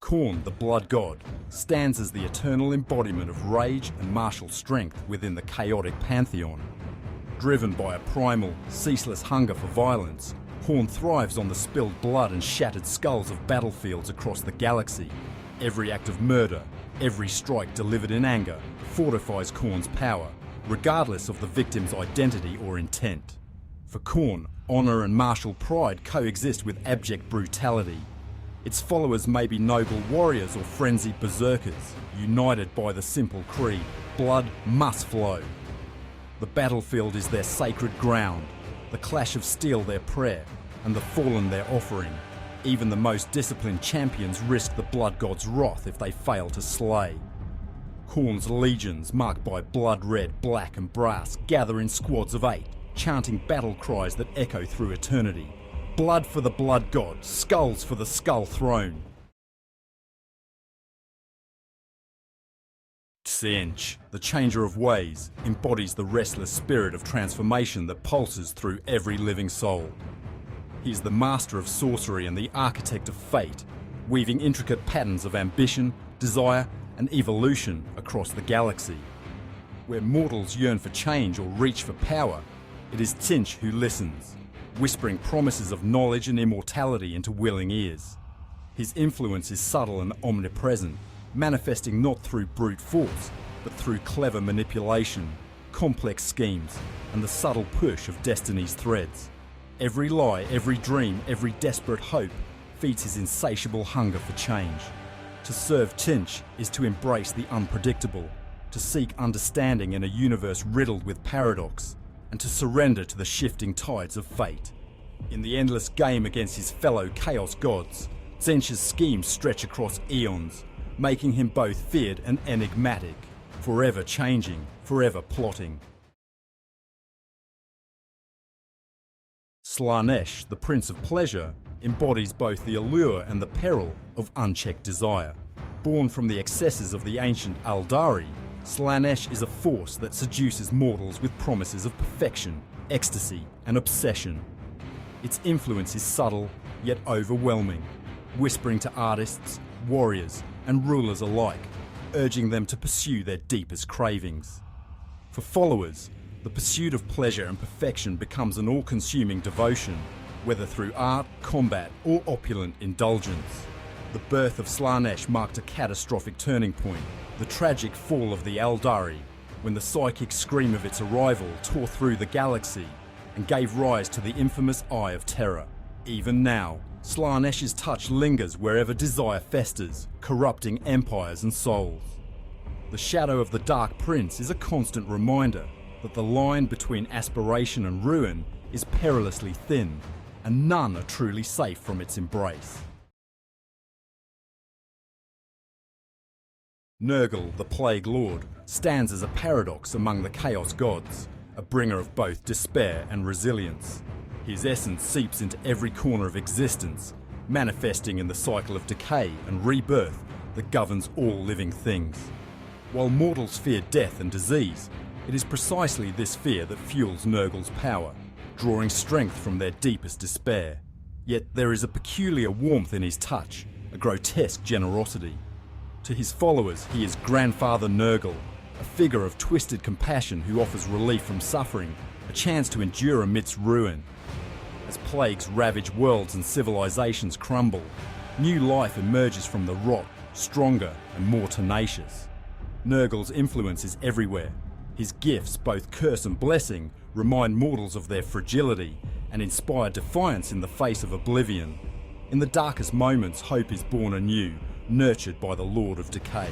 Khorne, the blood god, stands as the eternal embodiment of rage and martial strength within the chaotic pantheon. Driven by a primal, ceaseless hunger for violence, Khorne thrives on the spilled blood and shattered skulls of battlefields across the galaxy. Every act of murder, every strike delivered in anger, fortifies Khorne's power, regardless of the victim's identity or intent. For Khorne, honour and martial pride coexist with abject brutality. Its followers may be noble warriors or frenzied berserkers, united by the simple creed: blood must flow. The battlefield is their sacred ground, the clash of steel their prayer, and the fallen their offering. Even the most disciplined champions risk the blood god's wrath if they fail to slay. Khorne's legions, marked by blood red, black and brass, gather in squads of 8, chanting battle cries that echo through eternity. Blood for the blood god, skulls for the skull throne. Tzeentch, the changer of ways, embodies the restless spirit of transformation that pulses through every living soul. He is the master of sorcery and the architect of fate, weaving intricate patterns of ambition, desire and evolution across the galaxy. Where mortals yearn for change or reach for power, it is Tzeentch who listens, whispering promises of knowledge and immortality into willing ears. His influence is subtle and omnipresent, manifesting not through brute force, but through clever manipulation, complex schemes, and the subtle push of destiny's threads. Every lie, every dream, every desperate hope feeds his insatiable hunger for change. To serve Tzeentch is to embrace the unpredictable, to seek understanding in a universe riddled with paradox, and to surrender to the shifting tides of fate. In the endless game against his fellow chaos gods, Tzeentch's schemes stretch across eons, making him both feared and enigmatic, forever changing, forever plotting. Slaanesh, the Prince of Pleasure, embodies both the allure and the peril of unchecked desire. Born from the excesses of the ancient Aldari, Slaanesh is a force that seduces mortals with promises of perfection, ecstasy and obsession. Its influence is subtle, yet overwhelming, whispering to artists, warriors and rulers alike, urging them to pursue their deepest cravings. For followers, the pursuit of pleasure and perfection becomes an all-consuming devotion, whether through art, combat or opulent indulgence. The birth of Slaanesh marked a catastrophic turning point, the tragic fall of the Aldari, when the psychic scream of its arrival tore through the galaxy and gave rise to the infamous Eye of Terror. Even now, Slaanesh's touch lingers wherever desire festers, corrupting empires and souls. The shadow of the Dark Prince is a constant reminder that the line between aspiration and ruin is perilously thin, and none are truly safe from its embrace. Nurgle, the Plague Lord, stands as a paradox among the Chaos Gods, a bringer of both despair and resilience. His essence seeps into every corner of existence, manifesting in the cycle of decay and rebirth that governs all living things. While mortals fear death and disease, it is precisely this fear that fuels Nurgle's power, drawing strength from their deepest despair. Yet there is a peculiar warmth in his touch, a grotesque generosity. To his followers, he is Grandfather Nurgle, a figure of twisted compassion who offers relief from suffering, a chance to endure amidst ruin. As plagues ravage worlds and civilizations crumble, new life emerges from the rot, stronger and more tenacious. Nurgle's influence is everywhere. His gifts, both curse and blessing, remind mortals of their fragility and inspire defiance in the face of oblivion. In the darkest moments, hope is born anew, nurtured by the Lord of Decay.